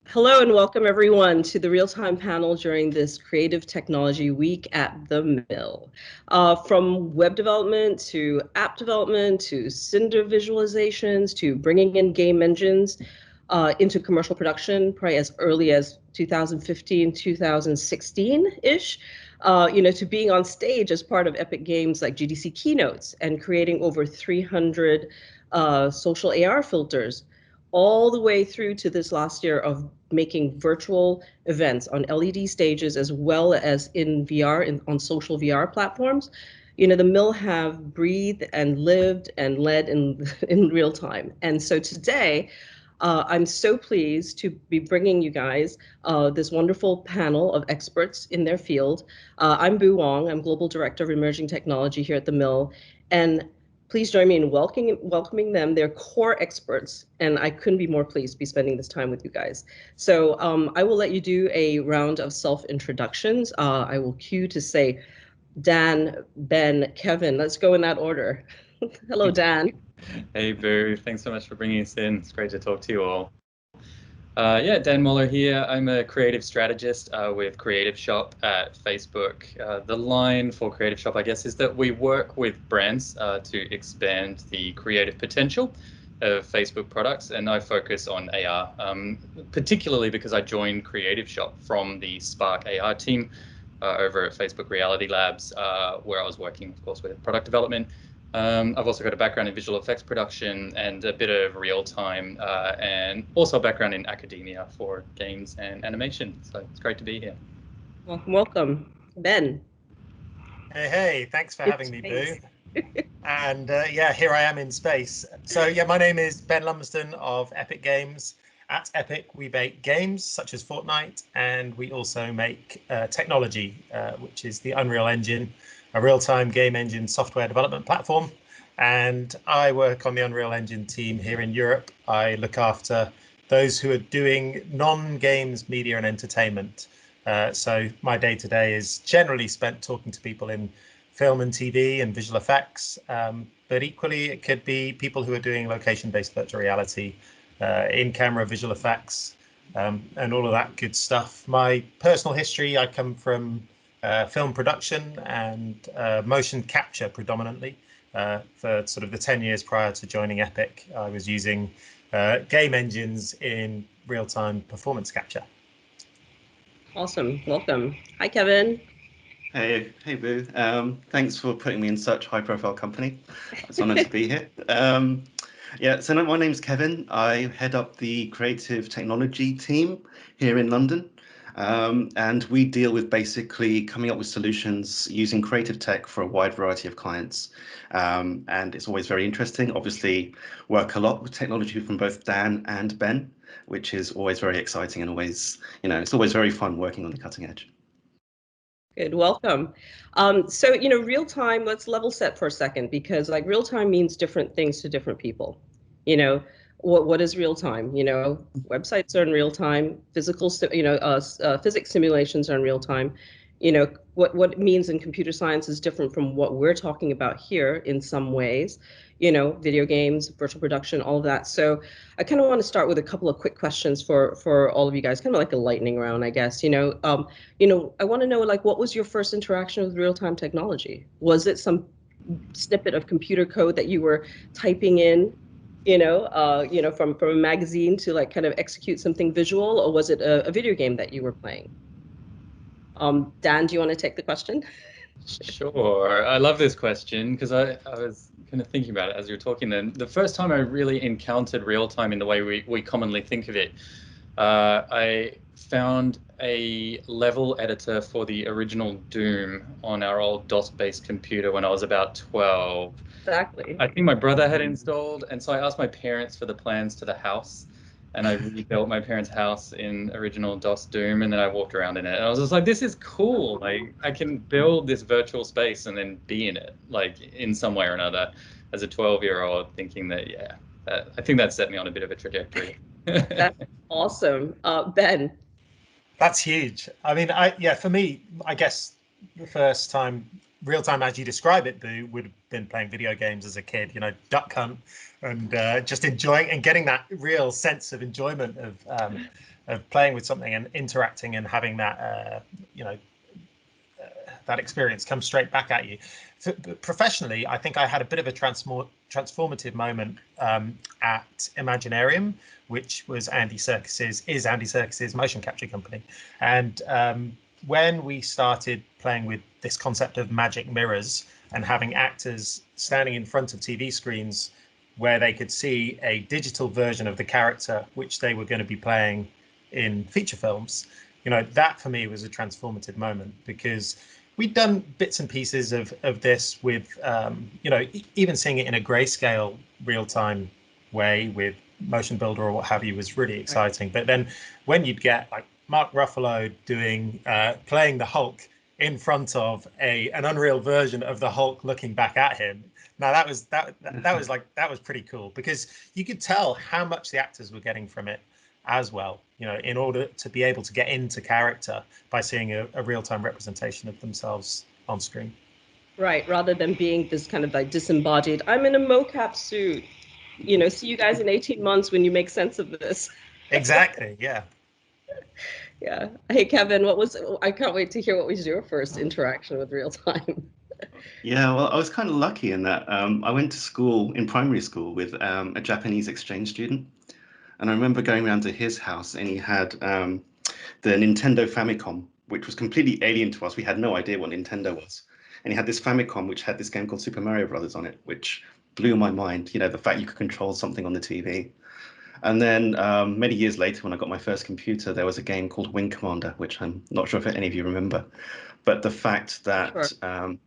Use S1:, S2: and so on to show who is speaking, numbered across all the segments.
S1: Hello and welcome everyone to the real-time panel during this Creative Technology Week at the Mill. From web development to app development to Cinder visualizations to bringing in game engines into commercial production, probably as early as 2015, 2016-ish, to being on stage as part of Epic Games like GDC keynotes and creating over 300 social AR filters, all the way through to this last year of making virtual events on LED stages as well as in VR, on social VR platforms. The Mill have breathed and lived and led in real time. And so today, I'm so pleased to be bringing you guys this wonderful panel of experts in their field. I'm Boo Wong. I'm Global Director of Emerging Technology here at the Mill. And please join me in welcoming them. They're core experts, and I couldn't be more pleased to be spending this time with you guys. So I will let you do a round of self-introductions. I will cue to say Dan, Ben, Kevin. Let's go in that order. Hello, Dan.
S2: Hey, Boo. Thanks so much for bringing us in. It's great to talk to you all. Dan Moller here. I'm a creative strategist with Creative Shop at Facebook. The line for Creative Shop, I guess, is that we work with brands to expand the creative potential of Facebook products, and I focus on AR, particularly because I joined Creative Shop from the Spark AR team over at Facebook Reality Labs, where I was working, of course, with product development. I've also got a background in visual effects production and a bit of real-time and also a background in academia for games and animation. So it's great to be here.
S1: Welcome, Ben.
S3: Hey, thanks for having me, Boo. And here I am in space. So my name is Ben Lumsden of Epic Games. At Epic, we make games such as Fortnite, and we also make technology, which is the Unreal Engine, a real-time game engine software development platform. And I work on the Unreal Engine team here in Europe. I look after those who are doing non-games, media and entertainment. So my day-to-day is generally spent talking to people in film and TV and visual effects. But equally, it could be people who are doing location-based virtual reality, in-camera visual effects, and all of that good stuff. My personal history, I come from film production and motion capture predominantly. For sort of the 10 years prior to joining Epic, I was using game engines in real-time performance capture.
S1: Awesome. Welcome. Hi, Kevin.
S4: Hey, Boo. Thanks for putting me in such high-profile company. It's an honor to be here. So my name's Kevin. I head up the creative technology team here in London. And we deal with basically coming up with solutions using creative tech for a wide variety of clients. And it's always very interesting. Obviously, work a lot with technology from both Dan and Ben, which is always very exciting and always, it's always very fun working on the cutting edge.
S1: Good, welcome. So, real time, let's level set for a second, because like real time means different things to different people. What is real time? Websites are in real time, physics simulations are in real time. What it means in computer science is different from what we're talking about here in some ways. Video games, virtual production, all of that. So I kind of want to start with a couple of quick questions for all of you guys, kind of like a lightning round, I guess. I want to know, like, what was your first interaction with real-time technology? Was it some snippet of computer code that you were typing in, from a magazine to like kind of execute something visual, or was it a video game that you were playing? Dan, do you want to take the question?
S2: Sure. I love this question because I was kind of thinking about it as you were talking then. The first time I really encountered real time in the way we commonly think of it, I found a level editor for the original Doom on our old DOS-based computer when I was about 12.
S1: Exactly.
S2: I think my brother had installed, and so I asked my parents for the plans to the house. and I rebuilt my parents' house in original DOS Doom, and then I walked around in it, and I was just like, this is cool. Like, I can build this virtual space and then be in it, like, in some way or another, as a 12-year-old, thinking that, yeah, I think that set me on a bit of a trajectory.
S1: That's awesome. Ben.
S3: That's huge. I mean, yeah, for me, I guess the first time real time as you describe it, Boo, would have been playing video games as a kid, you know, Duck Hunt, and just enjoying and getting that real sense of enjoyment of playing with something and interacting and having that you know, that experience come straight back at you. Professionally, I think I had a bit of a transformative moment at Imaginarium, which was Andy Serkis's motion capture company. And when we started playing with this concept of magic mirrors and having actors standing in front of TV screens where they could see a digital version of the character which they were going to be playing in feature films, you know, that for me was a transformative moment, because we'd done bits and pieces of this with, you know, even seeing it in a grayscale real-time way with Motion Builder or what have you was really exciting. But then when you'd get like Mark Ruffalo doing playing the Hulk in front of an Unreal version of the Hulk looking back at him, now that was pretty cool, because you could tell how much the actors were getting from it as well, you know, in order to be able to get into character by seeing a real-time representation of themselves on screen.
S1: Right, rather than being this kind of like disembodied, I'm in a mocap suit, you know, see you guys in 18 months when you make sense of this.
S3: Exactly, yeah.
S1: Yeah. Hey, Kevin, I can't wait to hear what was your first interaction with real time.
S4: Yeah, well, I was kind of lucky in that I went to school in primary school with a Japanese exchange student. And I remember going around to his house, and he had the Nintendo Famicom, which was completely alien to us. We had no idea what Nintendo was. And he had this Famicom, which had this game called Super Mario Brothers on it, which blew my mind, you know, the fact you could control something on the TV. And then many years later, when I got my first computer, there was a game called Wing Commander, which I'm not sure if any of you remember. But the fact that...
S1: Sure.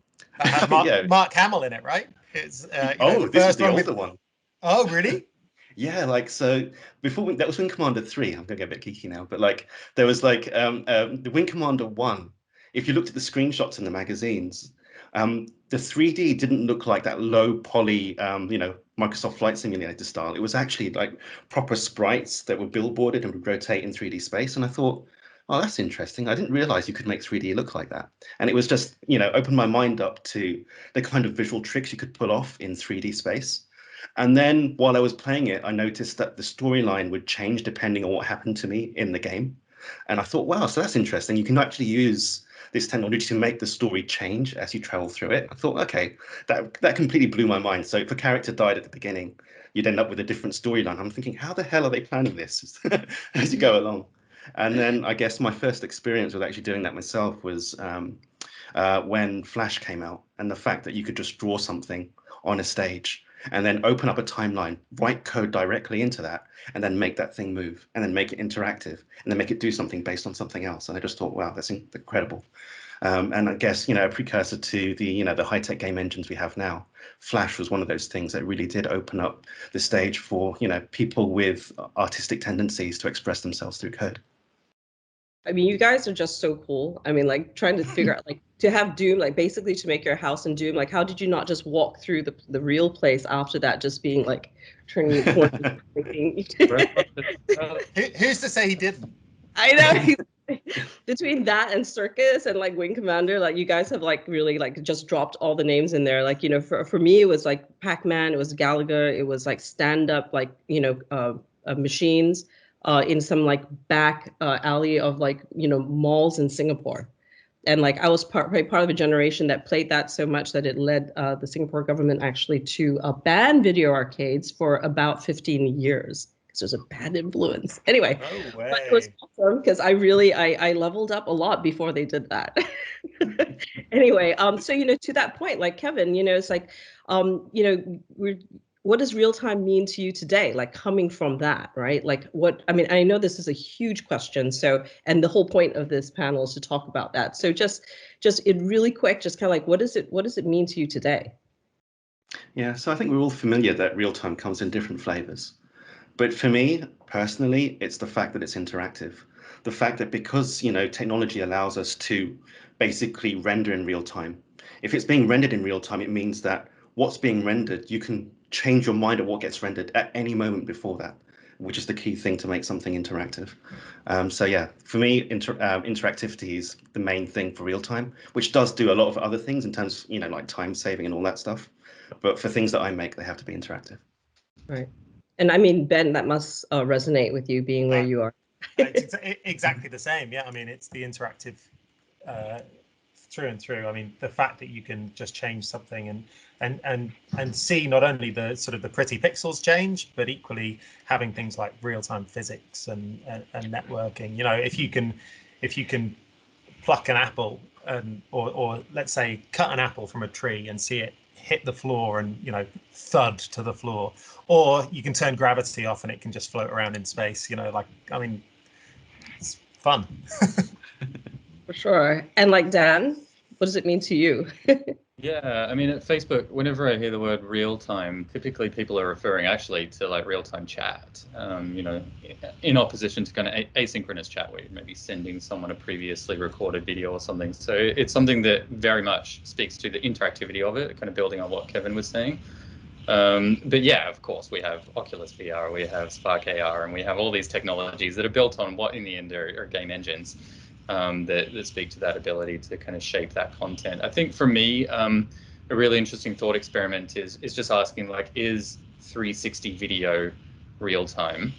S3: That had Mark Hamill in it, right? It's, you know,
S4: this is the older one.
S3: Oh, really?
S4: Yeah, like, so before that was Wing Commander 3. I'm gonna get a bit geeky now, but like there was like the Wing Commander 1. If you looked at the screenshots in the magazines, the 3D didn't look like that low poly, you know, Microsoft Flight Simulator style. It was actually like proper sprites that were billboarded and would rotate in 3D space. And I thought, oh, that's interesting. I didn't realize you could make 3D look like that. And it was just, you know, opened my mind up to the kind of visual tricks you could pull off in 3D space. And then while I was playing it, I noticed that the storyline would change depending on what happened to me in the game. And I thought, wow, so that's interesting. You can actually use this technology to make the story change as you travel through it. I thought, okay, that completely blew my mind. So if a character died at the beginning, you'd end up with a different storyline. I'm thinking, how the hell are they planning this as you go along? And then I guess my first experience with actually doing that myself was when Flash came out, and the fact that you could just draw something on a stage and then open up a timeline, write code directly into that, and then make that thing move, and then make it interactive, and then make it do something based on something else. And I just thought, wow, that's incredible. And I guess, you know, a precursor to the, you know, the high-tech game engines we have now, Flash was one of those things that really did open up the stage for, you know, people with artistic tendencies to express themselves through code.
S1: I mean, you guys are just so cool. I mean, like trying to figure out, like, to have Doom, like basically to make your house in Doom, like how did you not just walk through the real place after that, just being like turning the corner?
S3: Who's to say he didn't?
S1: I know. Between that and Circus and like Wing Commander, like you guys have like really like just dropped all the names in there. Like, you know, for me, it was like Pac-Man, it was Galaga, it was like stand-up, like, you know, machines in some like back alley of like, you know, malls in Singapore. And like I was part of a generation that played that so much that it led the Singapore government actually to ban video arcades for about 15 years. There's a bad influence. Anyway,
S3: No
S1: but it was
S3: way.
S1: awesome because I leveled up a lot before they did that. Anyway, so you know, to that point, like Kevin, you know, it's like, you know, what does real time mean to you today? Like coming from that, right? Like what, I mean, I know this is a huge question. So, and the whole point of this panel is to talk about that. So just it really quick, just kind of like, what does it mean to you today?
S4: Yeah, so I think we're all familiar that real time comes in different flavors. But for me personally, it's the fact that it's interactive. The fact that because, technology allows us to basically render in real time. If it's being rendered in real time, it means that what's being rendered, you can change your mind at what gets rendered at any moment before that, which is the key thing to make something interactive. So yeah, for me, interactivity is the main thing for real time, which does do a lot of other things in terms of, like time saving and all that stuff. But for things that I make, they have to be interactive.
S1: Right. And I mean, Ben, that must resonate with you being where you are.
S3: It's exactly the same. Yeah, I mean, it's the interactive through and through. I mean, the fact that you can just change something and see not only the sort of the pretty pixels change, but equally having things like real-time physics and networking. If you can pluck an apple or let's say cut an apple from a tree and see it hit the floor and thud to the floor, or you can turn gravity off and it can just float around in space. I mean, it's fun.
S1: For sure. And like Dan, what does it mean to you?
S2: Yeah, I mean, at Facebook, whenever I hear the word real time, typically people are referring actually to like real time chat, in opposition to kind of asynchronous chat where you're maybe sending someone a previously recorded video or something. So it's something that very much speaks to the interactivity of it, kind of building on what Kevin was saying. But yeah, of course, we have Oculus VR, we have Spark AR, and we have all these technologies that are built on what in the end are game engines. That speak to that ability to kind of shape that content. I think for me, a really interesting thought experiment is just asking, like, is 360 video real time?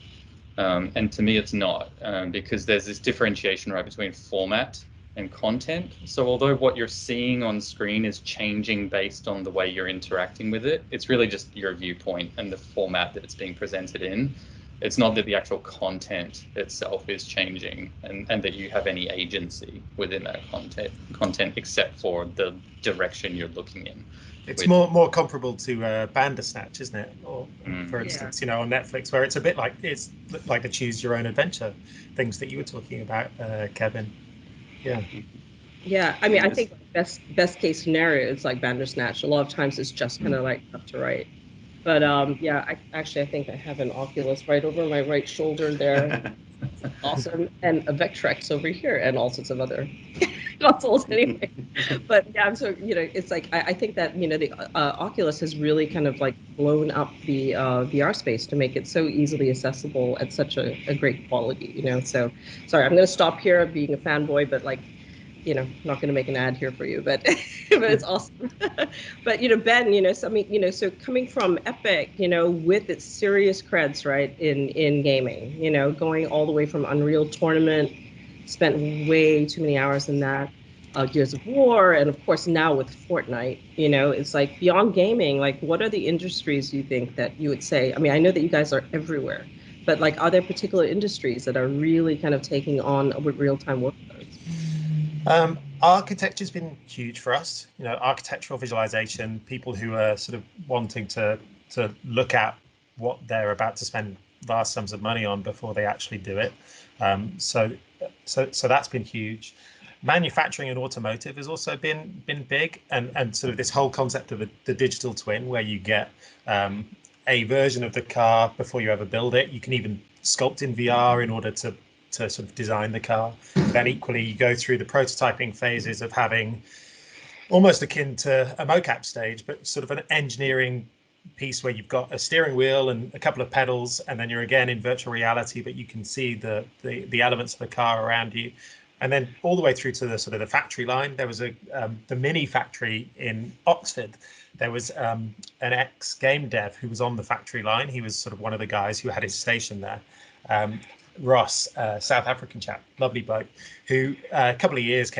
S2: And to me, it's not, because there's this differentiation right between format and content. So although what you're seeing on screen is changing based on the way you're interacting with it, it's really just your viewpoint and the format that it's being presented in. It's not that the actual content itself is changing and that you have any agency within that content except for the direction you're looking in.
S3: It's more comparable to Bandersnatch, isn't it? Or for instance, on Netflix, where it's a bit like the choose your own adventure things that you were talking about, Kevin. Yeah.
S1: Yeah, I mean, I think best case scenario is like Bandersnatch. A lot of times it's just kind of like left to right. But yeah, I think I have an Oculus right over my right shoulder there. Awesome. And a Vectrex over here and all sorts of other consoles anyway. But yeah, so, it's like, I think that, the Oculus has really kind of like blown up the VR space to make it so easily accessible at such a great quality, So, sorry, I'm going to stop here being a fanboy, but like, not going to make an ad here for you, but but it's awesome. But Ben, so coming from Epic, with its serious creds, right, in gaming, going all the way from Unreal Tournament, spent way too many hours in that, Gears of War, and of course now with Fortnite, it's like beyond gaming, like what are the industries you think that you would say? I mean, I know that you guys are everywhere, but like, are there particular industries that are really kind of taking on real-time workloads?
S3: Architecture's been huge for us. Architectural visualization, people who are sort of wanting to look at what they're about to spend vast sums of money on before they actually do it. So that's been huge. Manufacturing and automotive has also been big, and sort of this whole concept of the digital twin, where you get a version of the car before you ever build it. You can even sculpt in VR in order to sort of design the car. Then equally, you go through the prototyping phases of having almost akin to a mocap stage, but sort of an engineering piece where you've got a steering wheel and a couple of pedals, and then you're again in virtual reality, but you can see the elements of the car around you. And then all the way through to the sort of the factory line. There was the mini factory in Oxford. There was an ex-game dev who was on the factory line. He was sort of one of the guys who had his station there. Ross, South African chap, lovely bloke, who a couple of years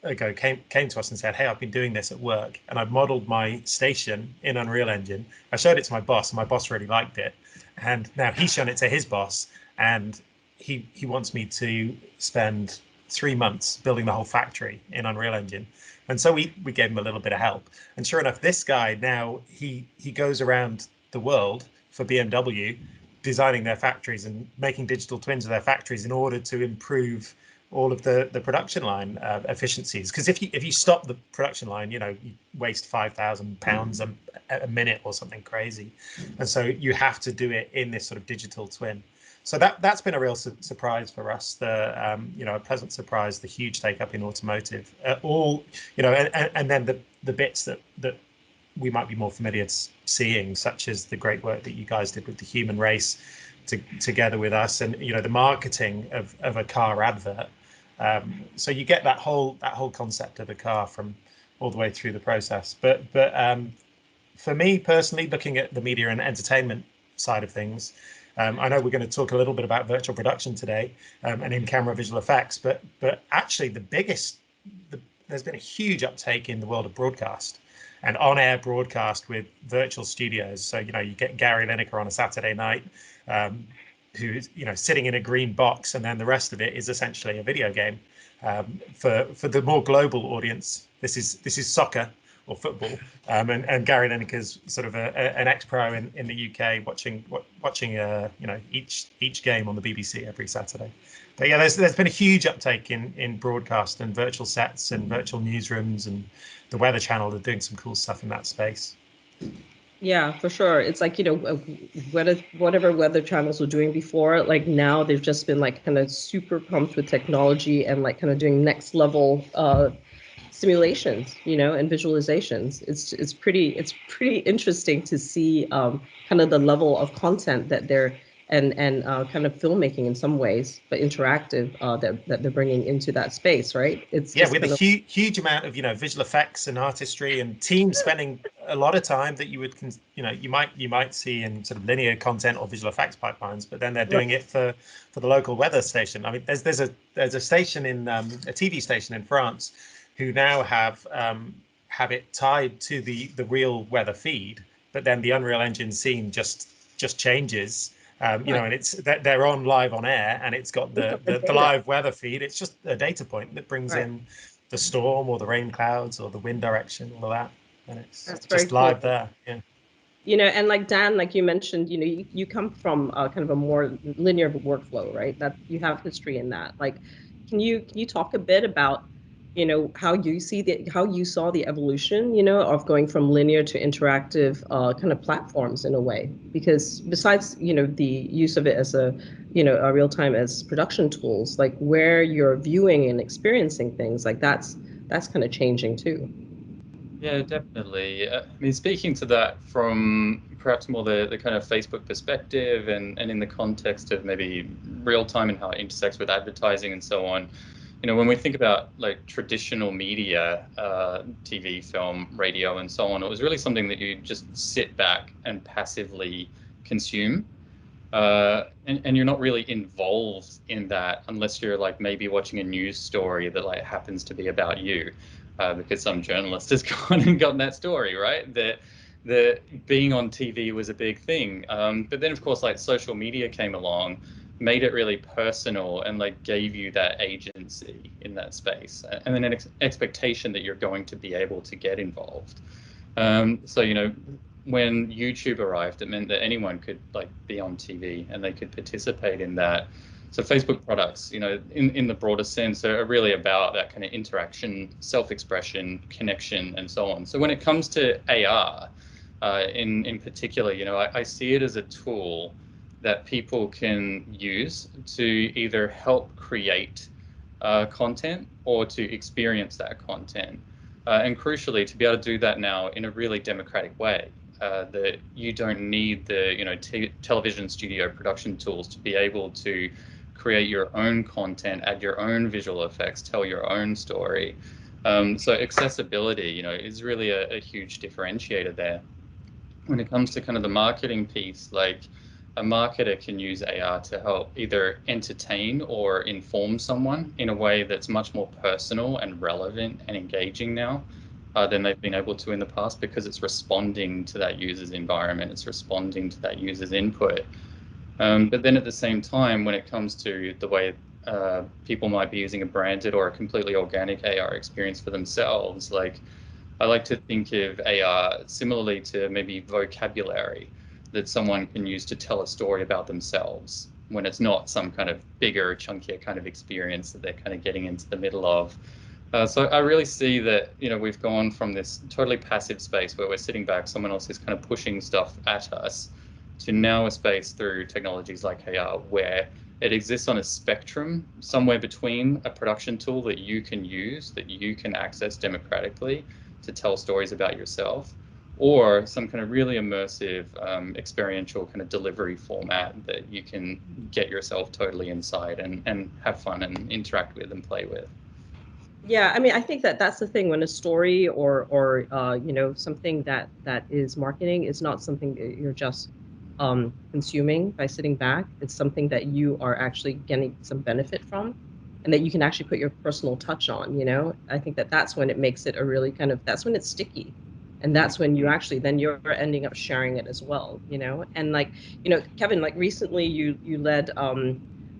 S3: ago came to us and said, "Hey, I've been doing this at work, and I've modeled my station in Unreal Engine. I showed it to my boss, and my boss really liked it. And now he's shown it to his boss, and he wants me to spend 3 months building the whole factory in Unreal Engine." And so we gave him a little bit of help. And sure enough, this guy now he goes around the world for BMW, designing their factories and making digital twins of their factories in order to improve all of the production line efficiencies. Because if you stop the production line, you waste £5,000 a minute or something crazy, and so you have to do it in this sort of digital twin. So that's been a real surprise for us. A pleasant surprise. The huge take up in automotive, and then the bits that we might be more familiar seeing, such as the great work that you guys did with the human race together with us, and the marketing of a car advert. So you get that whole concept of the car from all the way through the process. But for me personally, looking at the media and entertainment side of things, I know we're going to talk a little bit about virtual production today, and in-camera visual effects, but actually there's been a huge uptake in the world of broadcast and on-air broadcast with virtual studios. So you get Gary Lineker on a Saturday night, who is sitting in a green box, and then the rest of it is essentially a video game. For the more global audience, this is soccer or football, and Gary Lineker's sort of an ex-pro in the UK, watching each game on the BBC every Saturday. But yeah, there's been a huge uptake in broadcast and virtual sets and virtual newsrooms, and the Weather Channel are doing some cool stuff in that space.
S1: Yeah, for sure. It's like, whatever weather channels were doing before, like now they've just been like kind of super pumped with technology and like kind of doing next level simulations, and visualizations. It's pretty interesting to see kind of the level of content that they're and kind of filmmaking in some ways, but interactive that they're bringing into that space, right? It's
S3: with a huge amount of visual effects and artistry, and teams spending a lot of time that you might see in sort of linear content or visual effects pipelines, but then they're doing it for the local weather station. I mean, there's a station in a TV station in France who now have it tied to the real weather feed, but then the Unreal Engine scene just changes. And it's that they're on live on air, and it's got the live weather feed. It's just a data point that brings in the storm or the rain clouds or the wind direction, all of that, and it's just live there. Yeah.
S1: And like Dan, like you mentioned, you come from kind of a more linear workflow, right? That you have history in that. Like, can you talk a bit about how you saw the evolution of going from linear to interactive kind of platforms in a way? Because besides the use of it as a real time as production tools, like where you're viewing and experiencing things, like that's kind of changing too.
S2: Yeah, definitely. I mean, speaking to that from perhaps more the kind of Facebook perspective, and in the context of maybe real time and how it intersects with advertising and so on. When we think about like traditional media, TV, film, radio, and so on, it was really something that you just sit back and passively consume. And you're not really involved in that unless you're like maybe watching a news story that like happens to be about you, because some journalist has gone and gotten that story, right? That being on TV was a big thing. But then of course like social media came along, made it really personal, and like gave you that agency in that space, and then an expectation that you're going to be able to get involved. So when YouTube arrived, it meant that anyone could like be on TV and they could participate in that. So Facebook products, in the broader sense, are really about that kind of interaction, self-expression, connection, and so on. So when it comes to AR, in particular, I see it as a tool that people can use to either help create content or to experience that content. And crucially, to be able to do that now in a really democratic way, that you don't need the television studio production tools to be able to create your own content, add your own visual effects, tell your own story. So accessibility, is really a huge differentiator there. When it comes to kind of the marketing piece, like a marketer can use AR to help either entertain or inform someone in a way that's much more personal and relevant and engaging now than they've been able to in the past, because it's responding to that user's environment, it's responding to that user's input. But then at the same time, when it comes to the way people might be using a branded or a completely organic AR experience for themselves, like I like to think of AR similarly to maybe vocabulary that someone can use to tell a story about themselves. when it's not some kind of bigger, chunkier kind of experience that they're kind of getting into the middle of. So I really see that, we've gone from this totally passive space where we're sitting back, someone else is kind of pushing stuff at us, to now a space through technologies like AR where it exists on a spectrum somewhere between a production tool that you can use, that you can access democratically to tell stories about yourself, or some kind of really immersive, experiential kind of delivery format that you can get yourself totally inside and have fun and interact with and play with.
S1: Yeah, I mean, I think that that's the thing when a story or something that is marketing is not something that you're just consuming by sitting back. It's something that you are actually getting some benefit from, and that you can actually put your personal touch on. I think that that's when it makes it a really that's when it's sticky, and that's when you actually then you're ending up sharing it as well. And like Kevin, like recently you led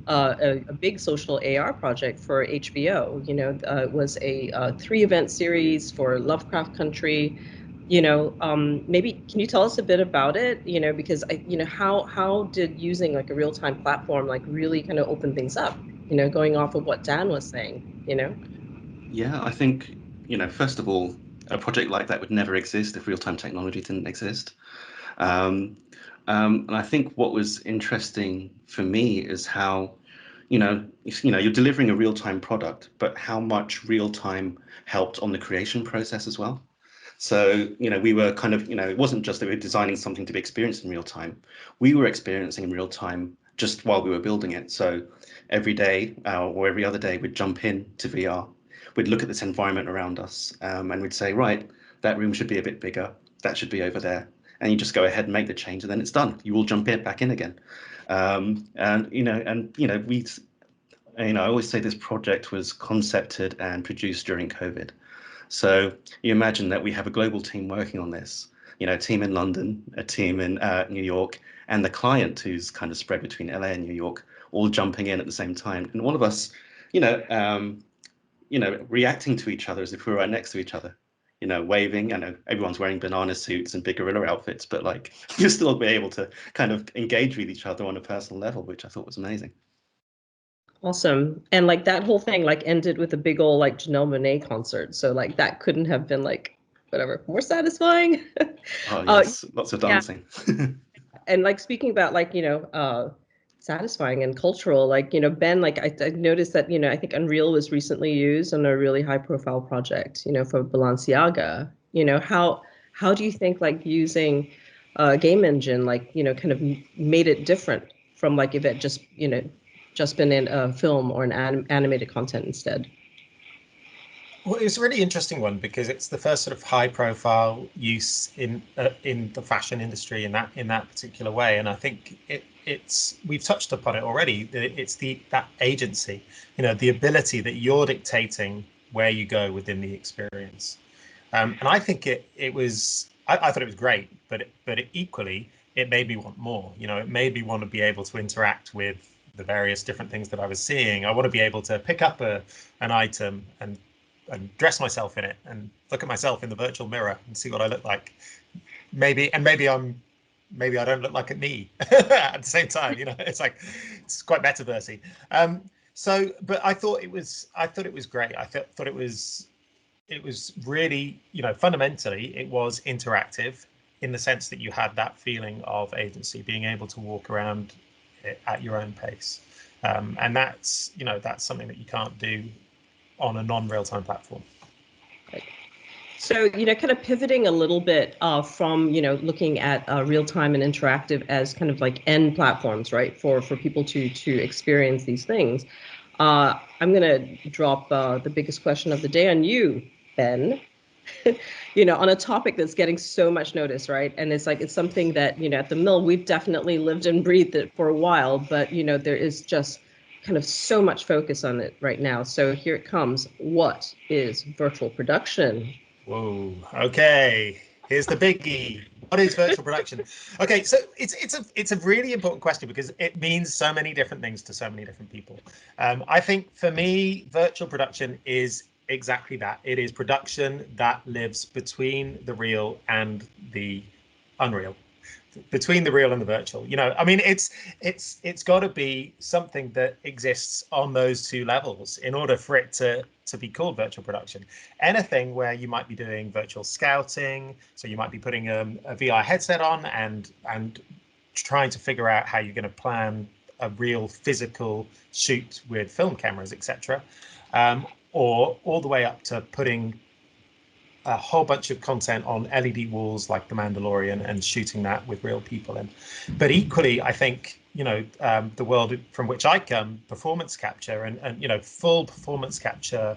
S1: a big social AR project for HBO. It was a 3-event series for Lovecraft Country. Maybe can you tell us a bit about it? Because how did using like a real-time platform like really kind of open things up? Going off of what Dan was saying.
S4: Yeah, I think, first of all, a project like that would never exist if real-time technology didn't exist. And I think what was interesting for me is how, you're delivering a real-time product, but how much real-time helped on the creation process as well. So, we were kind of, it wasn't just that we were designing something to be experienced in real time. We were experiencing in real time just while we were building it. So every day or every other day, we'd jump in to VR. We'd look at this environment around us and we'd say, right, that room should be a bit bigger. That should be over there. And you just go ahead and make the change and then it's done. You will jump back in again. I always say this project was concepted and produced during COVID. So you imagine that we have a global team working on this, a team in London, a team in New York, and the client who's kind of spread between LA and New York, all jumping in at the same time. And all of us, reacting to each other as if we were right next to each other, waving. I know everyone's wearing banana suits and big gorilla outfits, but like you still be able to kind of engage with each other on a personal level, which I thought was amazing.
S1: Awesome. And like that whole thing like ended with a big old like Janelle Monáe concert. So like that couldn't have been like whatever more satisfying.
S4: Oh yes, lots of dancing.
S1: Yeah. And like speaking about like satisfying and cultural, like Ben, like I noticed that I think Unreal was recently used on a really high profile project for Balenciaga. How do you think like using a game engine like kind of made it different from like if it just been in a film or an animated content instead?
S3: Well, it's a really interesting one because it's the first sort of high-profile use in the fashion industry in that particular way, and I think it's we've touched upon it already. It's that agency, the ability that you're dictating where you go within the experience, and I think it was I thought it was great, but equally it made me want more. It made me want to be able to interact with the various different things that I was seeing. I want to be able to pick up an item and dress myself in it and look at myself in the virtual mirror and see what I look like. Maybe I don't look like me at the same time. It's like it's quite metaversy. But I thought it was great. I thought it was really, fundamentally it was interactive in the sense that you had that feeling of agency, being able to walk around at your own pace, and that's something that you can't do on a non-real-time platform.
S1: Right. So, kind of pivoting a little bit from, looking at real-time and interactive as kind of like end platforms, right, for people to experience these things. I'm going to drop the biggest question of the day on you, Ben. On a topic that's getting so much notice, right? And it's something that, at the Mill, we've definitely lived and breathed it for a while, but, there is just kind of so much focus on it right now. So here it comes. What is virtual production?
S3: Whoa. Okay. Here's the biggie. What is virtual production? Okay, so it's a really important question because it means so many different things to so many different people. I think for me, virtual production is exactly that. It is production that lives between the real and the unreal. between the real and the virtual. I mean, it's got to be something that exists on those two levels in order for it to be called virtual production. Anything where you might be doing virtual scouting, so you might be putting a VR headset on and trying to figure out how you're going to plan a real physical shoot with film cameras, etc., or all the way up to putting a whole bunch of content on LED walls like The Mandalorian and shooting that with real people in. But equally, I think, the world from which I come, performance capture and full performance capture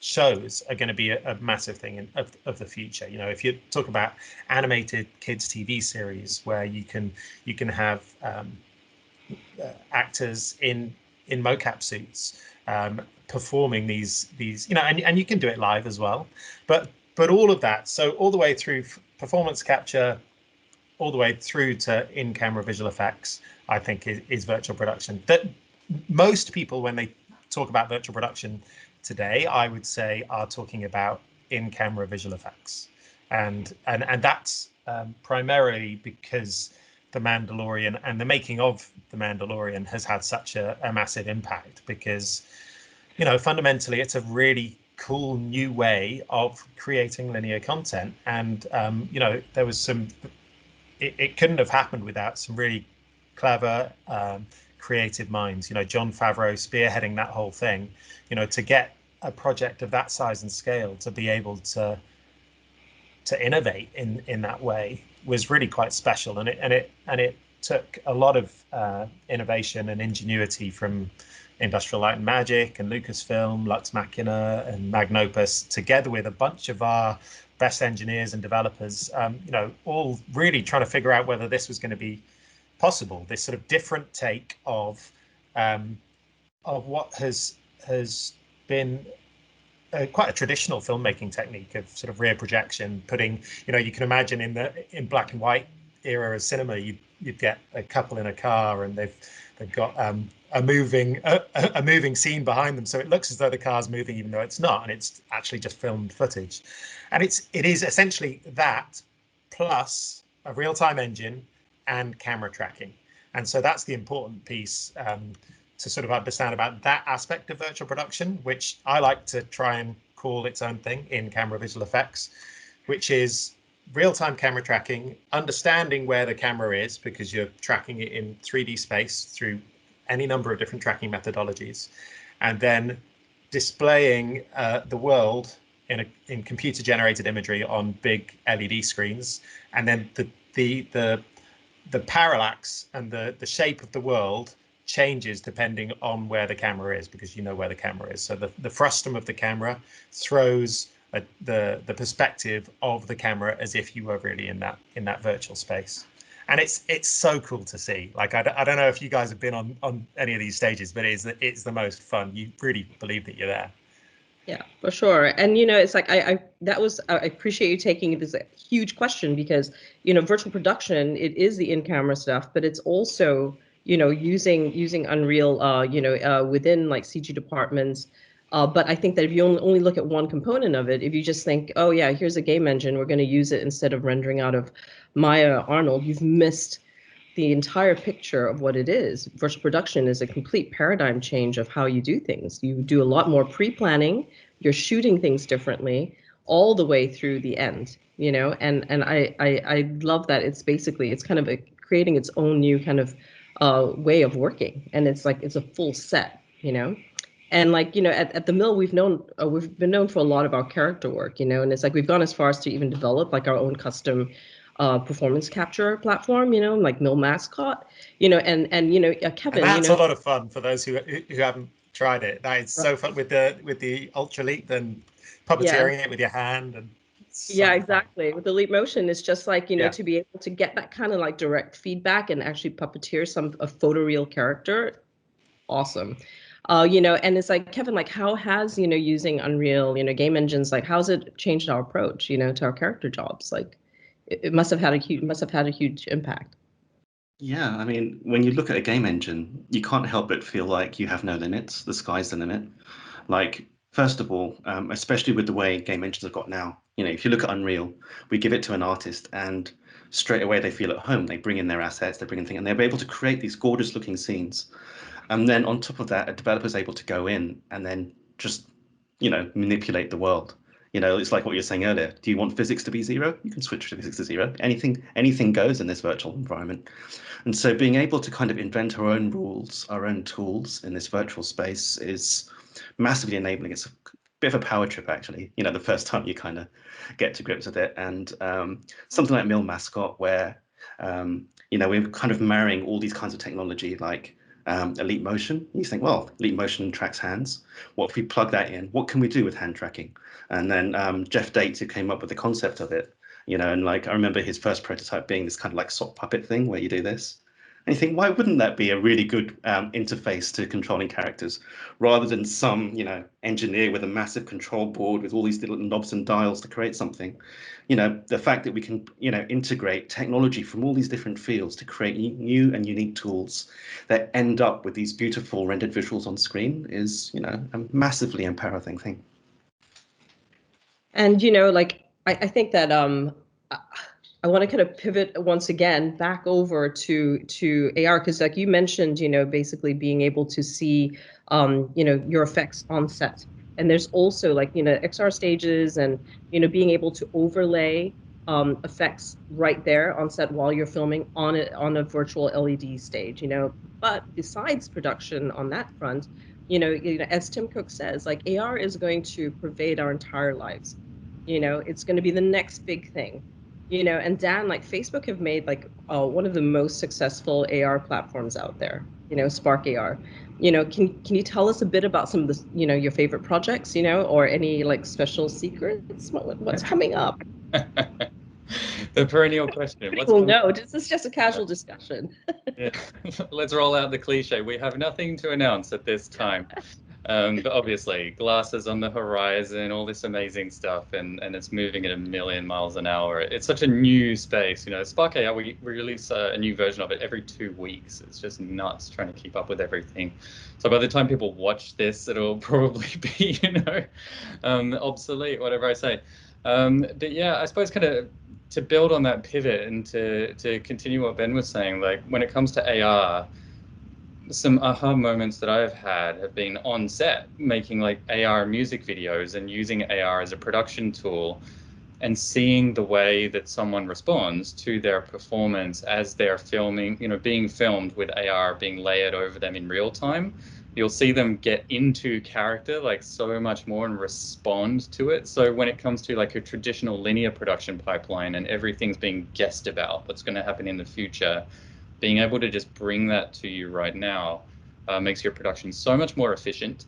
S3: shows are going to be a massive thing of the future. If you talk about animated kids TV series where you can have actors in mocap suits performing these and you can do it live as well, but all of that, so all the way through performance capture, all the way through to in-camera visual effects, I think is virtual production. That most people, when they talk about virtual production today, I would say are talking about in-camera visual effects, and that's primarily because The Mandalorian and the making of The Mandalorian has had such a massive impact, because fundamentally it's a really cool new way of creating linear content, and there was some, it couldn't have happened without some really clever creative minds. Jon Favreau spearheading that whole thing, to get a project of that size and scale to be able to innovate in that way was really quite special, and it took a lot of innovation and ingenuity from Industrial Light and Magic and Lucasfilm, Lux Machina and Magnopus, together with a bunch of our best engineers and developers, all really trying to figure out whether this was going to be possible. This sort of different take of what has been quite a traditional filmmaking technique of sort of rear projection, putting, you can imagine in black and white era of cinema, you'd get a couple in a car and they've got a moving scene behind them, so it looks as though the car's moving even though it's not, and it's actually just filmed footage. And it is essentially that plus a real-time engine and camera tracking. And so that's the important piece to sort of understand about that aspect of virtual production, which I like to try and call its own thing in camera visual effects, which is real-time camera tracking, understanding where the camera is because you're tracking it in 3D space through any number of different tracking methodologies, and then displaying the world in computer-generated imagery on big LED screens, and then the parallax and the shape of the world changes depending on where the camera is, because you know where the camera is. So the frustum of the camera throws the perspective of the camera as if you were really in that virtual space, and it's so cool to see. Like I don't know if you guys have been on any of these stages, but it's the most fun. You really believe that you're there.
S1: Yeah, for sure. And it's like I appreciate you taking this huge question, because virtual production, it is the in-camera stuff, but it's also using Unreal within like CG departments. But I think that if you only look at one component of it, if you just think, oh yeah, here's a game engine, we're going to use it instead of rendering out of Maya Arnold, you've missed the entire picture of what it is. Virtual production is a complete paradigm change of how you do things. You do a lot more pre-planning, you're shooting things differently all the way through the end, and I love that it's kind of creating its own new kind of way of working, and it's a full set, And at the Mill, we've been known for a lot of our character work, and it's like we've gone as far as to even develop like our own custom performance capture platform, like Mill Mascot, and Kevin,
S3: and that's a lot of fun for those who haven't tried it. That is so fun with the Ultra Leap and puppeteering it with your hand, and
S1: yeah, exactly. With the Leap Motion, it's just like to be able to get that kind of like direct feedback and actually puppeteer a photoreal character. Awesome. And it's like, Kevin, like how has using Unreal game engines, like how's it changed our approach to our character jobs? Like it must have had a huge impact.
S4: Yeah, I mean, when you look at a game engine, you can't help but feel like you have no limits. The sky's the limit. Like, first of all, especially with the way game engines have got now, if you look at Unreal, we give it to an artist, and straight away they feel at home. They bring in their assets, they bring in things, and they're able to create these gorgeous looking scenes. And then on top of that, a developer is able to go in and then just, manipulate the world. It's like what you were saying earlier. Do you want physics to be zero? You can switch physics to zero. Anything goes in this virtual environment. And so being able to kind of invent our own rules, our own tools in this virtual space is massively enabling. It's a bit of a power trip, actually, the first time you kind of get to grips with it. And something like Mill Mascot, where, we're kind of marrying all these kinds of technology, like Elite Motion. You think, well, Elite Motion tracks hands. What if we plug that in? What can we do with hand tracking? And then Jeff Dates, who came up with the concept of it, and like I remember his first prototype being this kind of like sock puppet thing where you do this. And you think, why wouldn't that be a really good interface to controlling characters, rather than some, engineer with a massive control board with all these little knobs and dials to create something? The fact that we can, integrate technology from all these different fields to create new and unique tools that end up with these beautiful rendered visuals on screen is, a massively empowering thing.
S1: And like I think that I want to kind of pivot once again back over to AR, because like you mentioned, basically being able to see your effects on set. And there's also like XR stages and being able to overlay effects right there on set while you're filming on a virtual LED stage. But besides production on that front, as Tim Cook says, like AR is going to pervade our entire lives. It's going to be the next big thing. And Dan, like Facebook have made like one of the most successful AR platforms out there, Spark AR. Can you tell us a bit about some of the, your favorite projects, or any like special secrets? What's coming up?
S2: The perennial question.
S1: Well, no, this is just a casual discussion.
S2: Yeah. Let's roll out the cliche. We have nothing to announce at this time. But obviously, glasses on the horizon, all this amazing stuff, and it's moving at 1,000,000 miles an hour. It's such a new space. Spark AI, we release a new version of it every 2 weeks. It's just nuts trying to keep up with everything. So by the time people watch this, it'll probably be, obsolete, whatever I say. But yeah, I suppose kind of to build on that pivot and to continue what Ben was saying, like when it comes to AR, some aha moments that I've had have been on set making like AR music videos and using AR as a production tool and seeing the way that someone responds to their performance as they're filming, being filmed with AR being layered over them in real time. You'll see them get into character like so much more and respond to it. So when it comes to like a traditional linear production pipeline and everything's being guessed about what's going to happen in the future, being able to just bring that to you right now makes your production so much more efficient,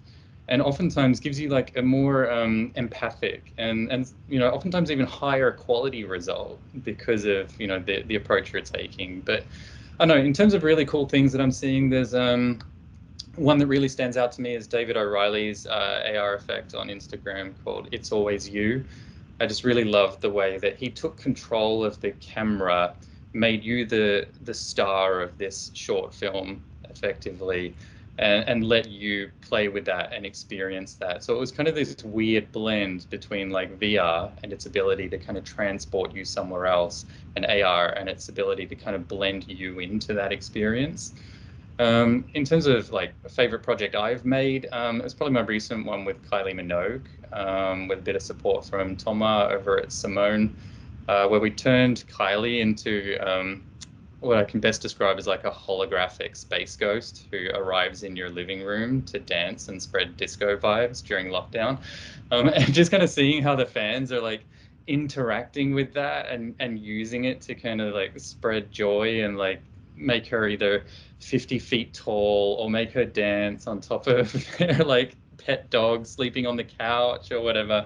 S2: and oftentimes gives you like a more empathic and oftentimes even higher quality result because of the approach you're taking. But I don't know, in terms of really cool things that I'm seeing, there's one that really stands out to me is David O'Reilly's AR effect on Instagram called "It's Always You." I just really loved the way that he took control of the camera, made you the star of this short film effectively, and let you play with that and experience that. So it was kind of this weird blend between like VR and its ability to kind of transport you somewhere else, and AR and its ability to kind of blend you into that experience. In terms of like a favorite project I've made, it's probably my recent one with Kylie Minogue, with a bit of support from Thomas over at Simone, where we turned Kylie into what I can best describe as like a holographic space ghost who arrives in your living room to dance and spread disco vibes during lockdown. And just kind of seeing how the fans are like interacting with that and using it to kind of like spread joy and like make her either 50 feet tall or make her dance on top of their like pet dog sleeping on the couch or whatever,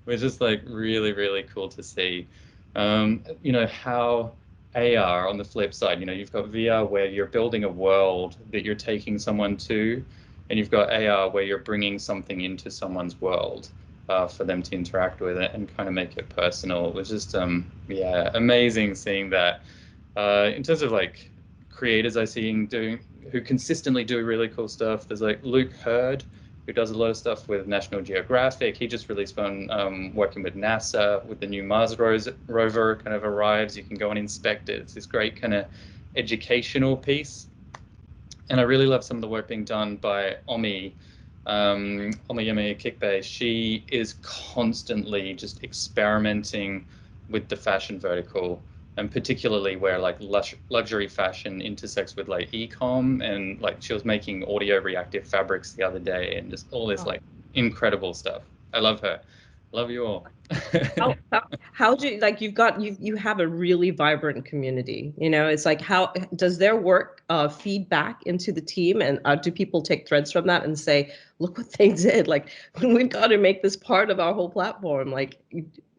S2: was just like really, really cool to see. How AR on the flip side, you've got VR where you're building a world that you're taking someone to, and you've got AR where you're bringing something into someone's world for them to interact with it and kind of make it personal. It was just, amazing seeing that. In terms of like creators I see who consistently do really cool stuff, there's like Luke Hurd, who does a lot of stuff with National Geographic. He just released one working with NASA with the new Mars rover kind of arrives. You can go and inspect it. It's this great kind of educational piece. And I really love some of the work being done by Omi Omiyumi Kikbe. She is constantly just experimenting with the fashion vertical, and particularly where like luxury fashion intersects with like e-com, and like she was making audio reactive fabrics the other day, and just all this like incredible stuff. I love her. Love you all.
S1: How do you, like, you have a really vibrant community, you know, it's like, how does their work feed back into the team, and do people take threads from that and say, look what they did, like we've got to make this part of our whole platform, like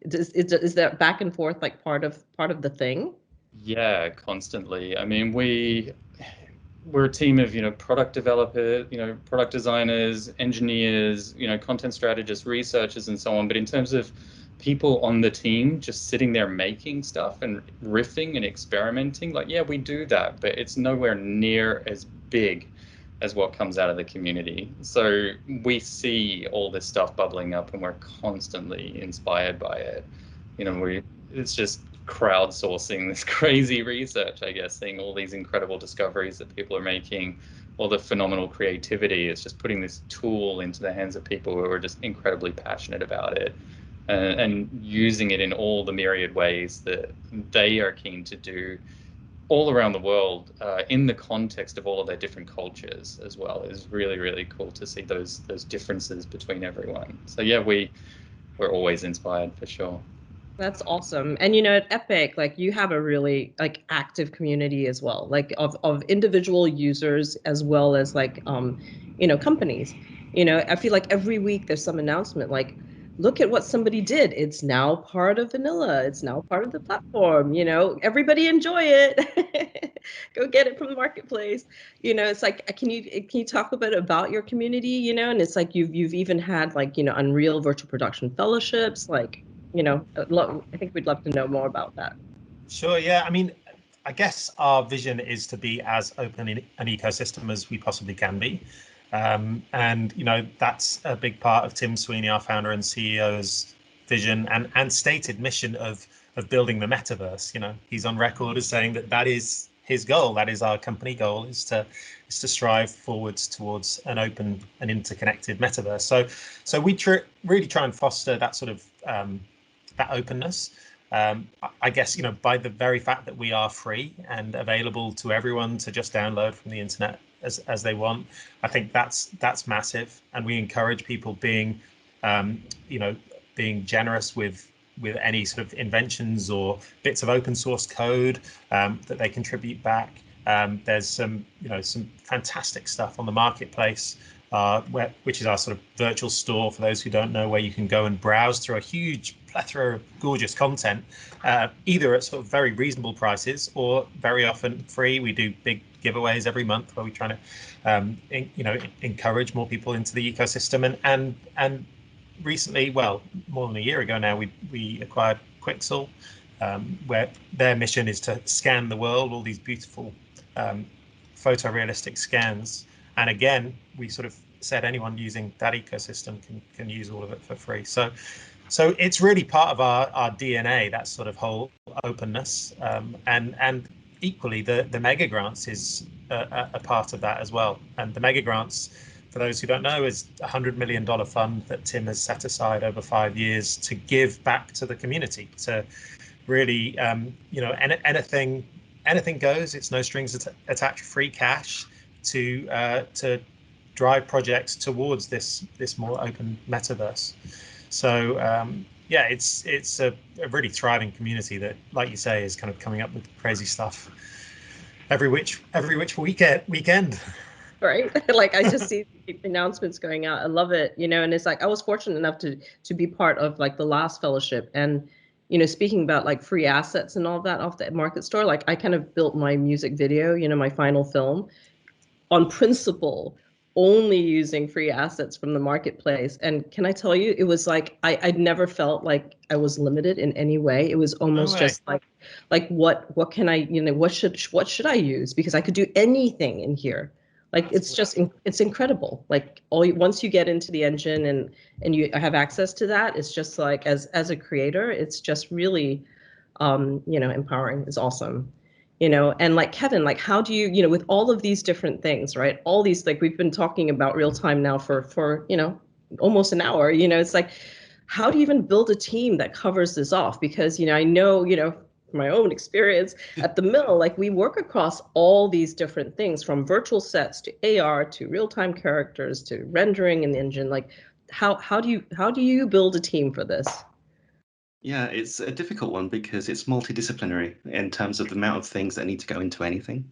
S1: is that back and forth like part of the thing?
S2: Yeah, constantly. I mean, we're a team of, product developers, product designers, engineers, content strategists, researchers, and so on. But in terms of people on the team just sitting there making stuff and riffing and experimenting, like, yeah, we do that, but it's nowhere near as big as what comes out of the community. So we see all this stuff bubbling up, and we're constantly inspired by it. It's just crowdsourcing this crazy research, I guess, seeing all these incredible discoveries that people are making, all the phenomenal creativity. It's just putting this tool into the hands of people who are just incredibly passionate about it, and using it in all the myriad ways that they are keen to do all around the world, in the context of all of their different cultures as well. Is really, really cool to see those differences between everyone. So yeah, we're always inspired for sure.
S1: That's awesome. And at Epic, like, you have a really like active community as well, like of individual users as well as like companies. I feel like every week there's some announcement like, look at what somebody did. It's now part of Vanilla. It's now part of the platform. Everybody enjoy it. Go get it from the marketplace. It's like, can you talk a bit about your community? And it's like you've even had like Unreal Virtual Production Fellowships, like. I think we'd love to know more about that.
S3: Sure, yeah. I mean, I guess our vision is to be as open an ecosystem as we possibly can be. And, that's a big part of Tim Sweeney, our founder and CEO's vision and stated mission of building the metaverse. He's on record as saying that is his goal. That is our company goal, is to strive forwards towards an open and interconnected metaverse. So we really try and foster that sort of that openness. I guess, by the very fact that we are free and available to everyone to just download from the internet as they want, I think that's massive. And we encourage people being generous with any sort of inventions or bits of open source code that they contribute back. There's some fantastic stuff on the marketplace, which is our sort of virtual store, for those who don't know, where you can go and browse through a huge plethora of gorgeous content, either at sort of very reasonable prices or very often free. We do big giveaways every month where we try to encourage more people into the ecosystem. And recently, well, more than a year ago now, we acquired Qixel, where their mission is to scan the world, all these beautiful photorealistic scans. And again, we sort of said anyone using that ecosystem can use all of it for free. So it's really part of our DNA, that sort of whole openness. And equally, the mega grants is a part of that as well. And the mega grants, for those who don't know, is a $100 million fund that Tim has set aside over 5 years to give back to the community. To really, anything goes. It's no strings attached, free cash to drive projects towards this more open metaverse. So yeah, it's a really thriving community that, like you say, is kind of coming up with crazy stuff every which weekend.
S1: Right. Like, I just see the announcements going out. I love it. And it's like, I was fortunate enough to be part of like the last fellowship, and speaking about like free assets and all that off the market store, like I kind of built my music video, my final film, on principle, only using free assets from the marketplace. And can I tell you, it was like I'd never felt like I was limited in any way. It was almost just like what can I, what should I use? Because I could do anything in here. Like it's just it's incredible. Like once you get into the engine and you have access to that, it's just like as a creator, it's just really empowering. It's awesome. And like Kevin, like how do you, with all of these different things, right? All these, like we've been talking about real time now for almost an hour, it's like, how do you even build a team that covers this off? Because, I know, from my own experience at the mill, like we work across all these different things from virtual sets to AR to real-time characters to rendering in the engine. Like how do you build a team for this?
S4: Yeah, it's a difficult one because it's multidisciplinary in terms of the amount of things that need to go into anything.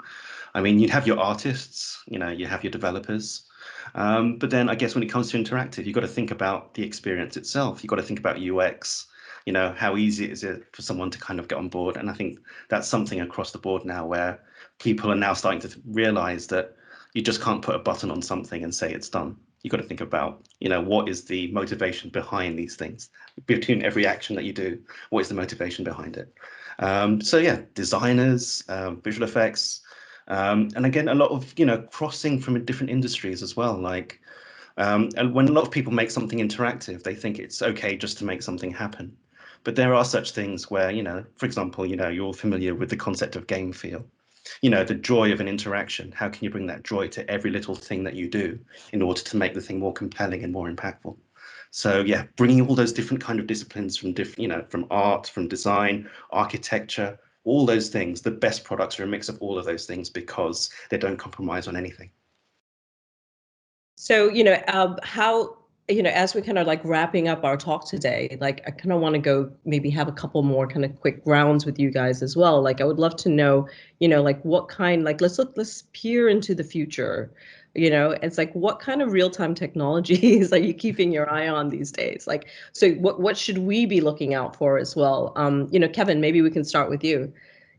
S4: I mean, you'd have your artists, you have your developers, but then I guess when it comes to interactive, you've got to think about the experience itself. You've got to think about UX, how easy is it for someone to kind of get on board? And I think that's something across the board now where people are now starting to realize that you just can't put a button on something and say it's done. You've got to think about, what is the motivation behind these things? Between every action that you do, what is the motivation behind it? So yeah, designers, visual effects, and again, a lot of, crossing from different industries as well. Like, and when a lot of people make something interactive, they think it's okay just to make something happen. But there are such things where, for example, you're all familiar with the concept of game feel. The joy of an interaction. How can you bring that joy to every little thing that you do in order to make the thing more compelling and more impactful? So yeah, bringing all those different kind of disciplines from different, from art, from design, architecture, all those things, the best products are a mix of all of those things because they don't compromise on anything.
S1: So, how, as we kind of like wrapping up our talk today, like I kind of want to go maybe have a couple more kind of quick rounds with you guys as well. Like I would love to know, like what kind, like let's peer into the future. It's like what kind of real-time technologies are you keeping your eye on these days? Like, so what should we be looking out for as well? Kevin, maybe we can start with you.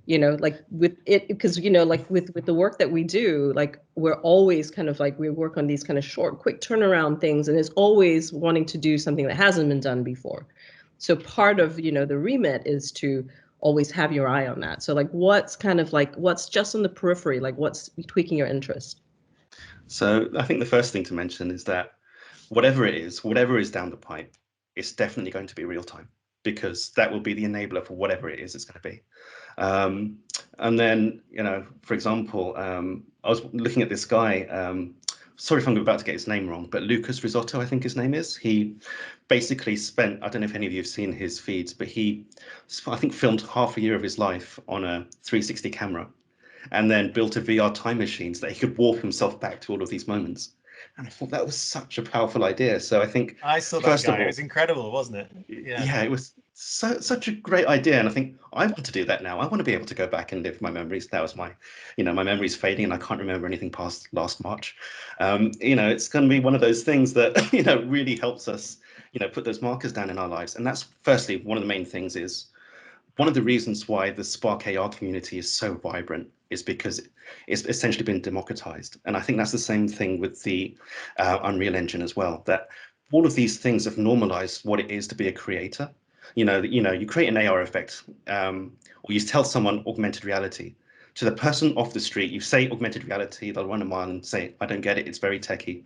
S1: Like with it, because like with the work that we do, like we're always kind of like we work on these kind of short quick turnaround things, and it's always wanting to do something that hasn't been done before. So part of the remit is to always have your eye on that. So like what's kind of like what's just on the periphery, like what's tweaking your interest?
S4: So I think the first thing to mention is that whatever is down the pipe, it's definitely going to be real time because that will be the enabler for whatever it is it's going to be. And then, for example, I was looking at this guy, sorry if I'm about to get his name wrong, but Lucas Risotto, I think his name is. He basically spent, I don't know if any of you have seen his feeds, but he, I think, filmed half a year of his life on a 360 camera and then built a VR time machine so that he could warp himself back to all of these moments. And I thought that was such a powerful idea. So I think
S3: I saw that
S4: first
S3: guy.
S4: of all,
S3: It was incredible, wasn't it?
S4: yeah, it was such a great idea. And I think I want to do that now. I want to be able to go back and live my memories. That was my, my memory's fading and I can't remember anything past last March. It's going to be one of those things that, really helps us, put those markers down in our lives. And that's firstly, one of the main things is one of the reasons why the Spark AR community is so vibrant is because it's essentially been democratized. And I think that's the same thing with the Unreal Engine as well, that all of these things have normalized what it is to be a creator. You create an AR effect, or you tell someone augmented reality. To the person off the street, you say augmented reality, they'll run a mile and say, I don't get it, it's very techy.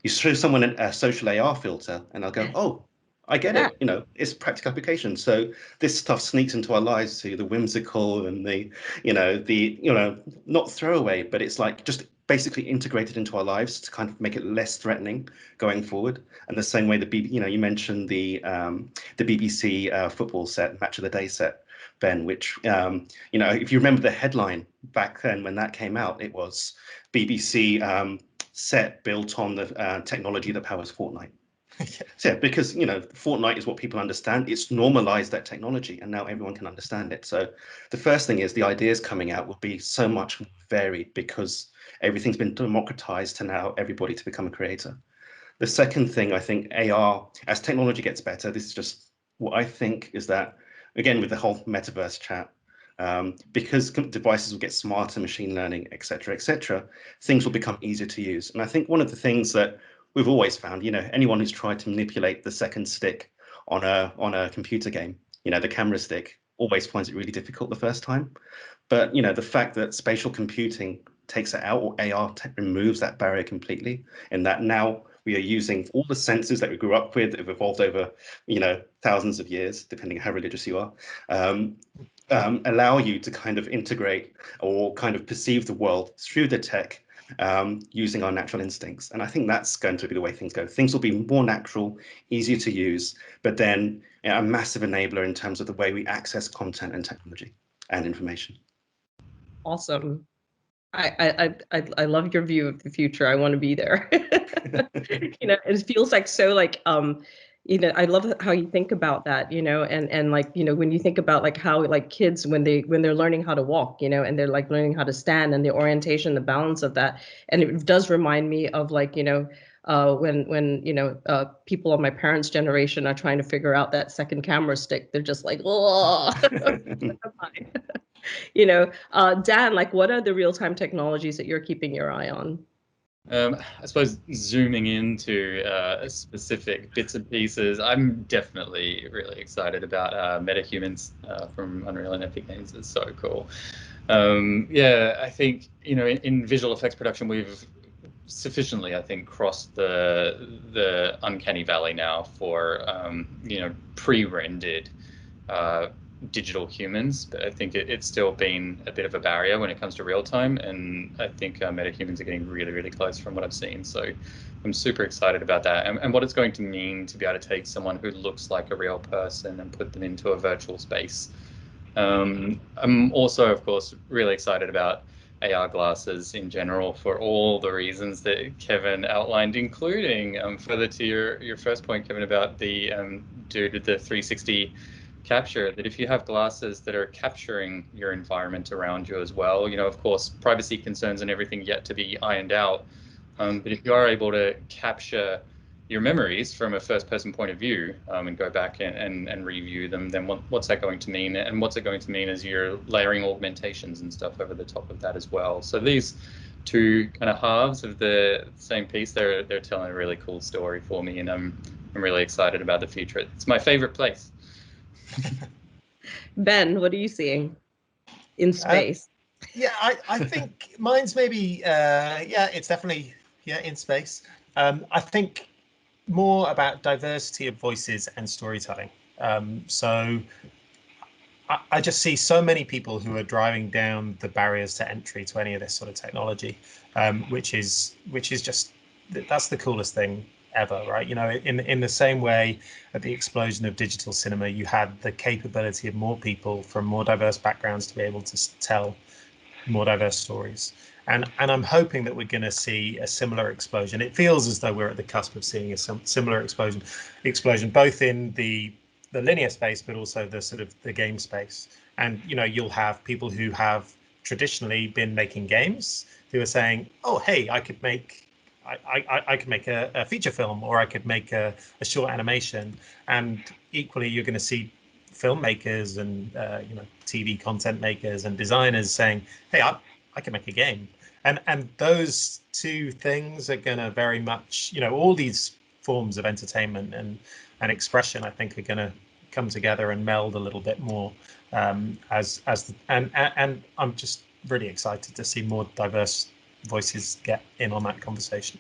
S4: You show someone a social AR filter and they'll go, oh, I get it. It's practical application. So this stuff sneaks into our lives to the whimsical and the not throwaway, but it's like just basically integrated into our lives to kind of make it less threatening going forward. And the same way you mentioned the BBC football set, Match of the Day set, Ben, which if you remember the headline back then when that came out, it was BBC set built on the technology that powers Fortnite. So yeah, because Fortnite is what people understand. It's normalized that technology, and now everyone can understand it. So the first thing is the ideas coming out will be so much more varied because everything's been democratized to now everybody to become a creator. The second thing, I think AR, as technology gets better, this is just what I think is that, again, with the whole metaverse chat, because devices will get smarter, machine learning, et cetera, things will become easier to use. And I think one of the things that we've always found, anyone who's tried to manipulate the second stick on a computer game, the camera stick, always finds it really difficult the first time. But the fact that spatial computing takes it out, or AR removes that barrier completely, in that now we are using all the senses that we grew up with, that have evolved over, thousands of years, depending on how religious you are, allow you to kind of integrate or kind of perceive the world through the tech, using our natural instincts. And I think that's going to be the way things go. Things will be more natural, easier to use, but then a massive enabler in terms of the way we access content and technology and information.
S1: Awesome. I love your view of the future. I want to be there. It feels like so like I love how you think about that, and like, when you think about like how like kids when they're learning how to walk, and they're like learning how to stand, and the orientation, the balance of that. And it does remind me of like, when people of my parents' generation are trying to figure out that second camera stick, they're just like, oh. Dan, like, what are the real-time technologies that you're keeping your eye on?
S2: I suppose zooming into specific bits and pieces, I'm definitely really excited about metahumans from Unreal and Epic Games. It's so cool. I think, in visual effects production, we've sufficiently, I think, crossed the uncanny valley now for, pre-rendered digital humans, but I think it's still been a bit of a barrier when it comes to real time, and I think metahumans are getting really, really close from what I've seen. So I'm super excited about that, and what it's going to mean to be able to take someone who looks like a real person and put them into a virtual space. I'm also, of course, really excited about AR glasses in general for all the reasons that Kevin outlined, including further to your first point, Kevin, about the dude with the 360 capture, that if you have glasses that are capturing your environment around you as well, of course, privacy concerns and everything yet to be ironed out. But if you are able to capture your memories from a first-person point of view and go back and review them, then what's that going to mean? And what's it going to mean as you're layering augmentations and stuff over the top of that as well? So these two kind of halves of the same piece, they're telling a really cool story for me, and I'm really excited about the future. It's my favorite place.
S1: Ben, what are you seeing in space?
S3: I think mine's maybe it's definitely in space. I think more about diversity of voices and storytelling. So I just see so many people who are driving down the barriers to entry to any of this sort of technology, which is just, that's the coolest thing ever, right? In the same way, at the explosion of digital cinema, you had the capability of more people from more diverse backgrounds to be able to tell more diverse stories. And I'm hoping that we're going to see a similar explosion. It feels as though we're at the cusp of seeing a similar explosion, both in the linear space, but also the sort of the game space. And you'll have people who have traditionally been making games who are saying, "Oh, hey, I could make a feature film, or I could make a short animation." And equally, you're going to see filmmakers and TV content makers and designers saying, "Hey, I can make a game." And those two things are going to very much, all these forms of entertainment and expression, I think, are going to come together and meld a little bit more. And I'm just really excited to see more diverse voices get in on that conversation.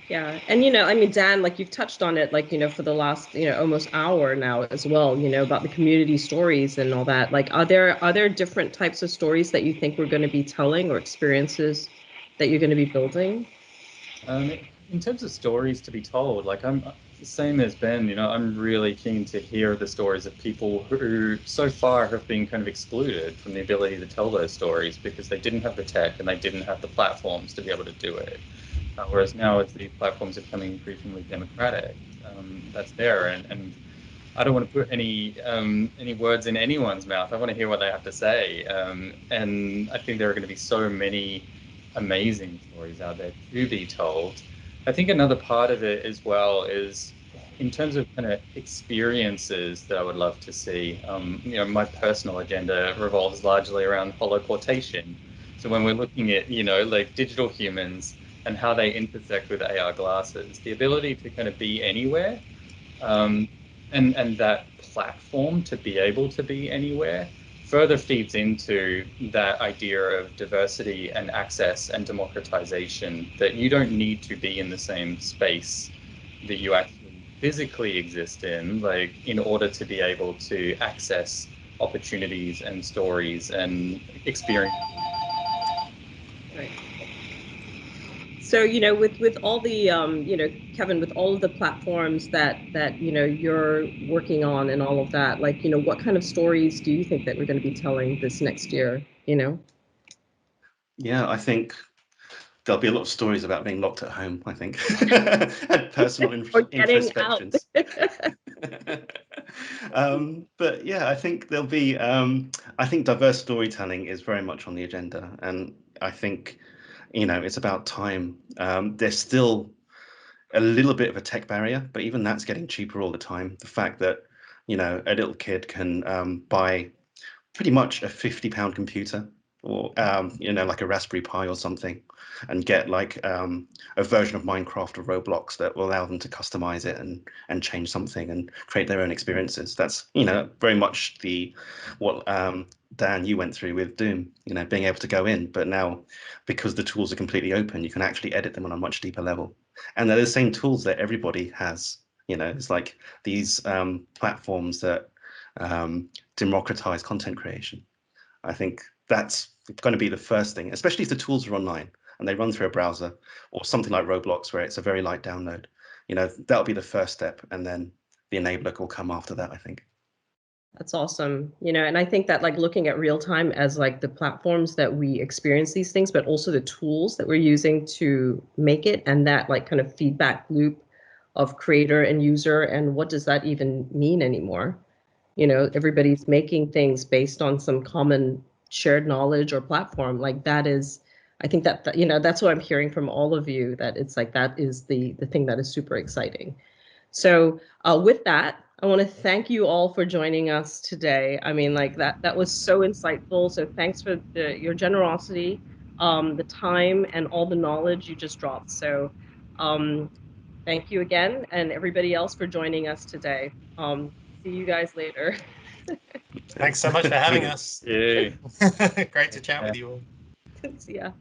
S1: Yeah. And, Dan, like you've touched on it, like, for the last, almost hour now as well, about the community stories and all that. Like, are there different types of stories that you think we're going to be telling, or experiences that you're going to be building?
S2: In terms of stories to be told, like I'm the same as Ben, I'm really keen to hear the stories of people who so far have been kind of excluded from the ability to tell those stories because they didn't have the tech and they didn't have the platforms to be able to do it. Whereas now, as these platforms are becoming increasingly democratic, that's there. And I don't want to put any words in anyone's mouth. I want to hear what they have to say. And I think there are going to be so many amazing stories out there to be told. I think another part of it as well is in terms of kind of experiences that I would love to see. My personal agenda revolves largely around holoportation. So when we're looking at, like digital humans and how they intersect with AR glasses, the ability to kind of be anywhere, and that platform to be able to be anywhere further feeds into that idea of diversity and access and democratization, that you don't need to be in the same space that you actually physically exist in, like, in order to be able to access opportunities and stories and experiences.
S1: Right. So, with all the, Kevin, with all of the platforms that you're working on and all of that, like, what kind of stories do you think that we're going to be telling this next year?
S4: Yeah, I think there'll be a lot of stories about being locked at home, I think, and personal
S1: Or getting out.
S4: introspections. But yeah, I think there'll be, I think diverse storytelling is very much on the agenda. And I think, it's about time. There's still a little bit of a tech barrier, but even that's getting cheaper all the time. The fact that, a little kid can buy pretty much a £50 computer, or like a Raspberry Pi or something, and get like a version of Minecraft or Roblox that will allow them to customize it and change something and create their own experiences. That's very much what Dan, you went through with Doom, being able to go in, but now because the tools are completely open, you can actually edit them on a much deeper level, and they're the same tools that everybody has. It's like these platforms that democratize content creation. I think that's going to be the first thing, especially if the tools are online and they run through a browser or something like Roblox, where it's a very light download. That'll be the first step, and then the enabler will come after that, I think.
S1: That's awesome. And I think that, like, looking at real time as like the platforms that we experience these things, but also the tools that we're using to make it, and that like kind of feedback loop of creator and user, and what does that even mean anymore? Everybody's making things based on some common shared knowledge or platform. Like, that is, I think that, that's what I'm hearing from all of you, that it's like, that is the thing that is super exciting. So with that, I want to thank you all for joining us today. I mean, like, that was so insightful. So thanks for your generosity, the time, and all the knowledge you just dropped. So thank you again, and everybody else for joining us today. See you guys later.
S3: Thanks so much for having us.
S2: Yeah.
S3: Great to chat with you all.
S1: Yeah.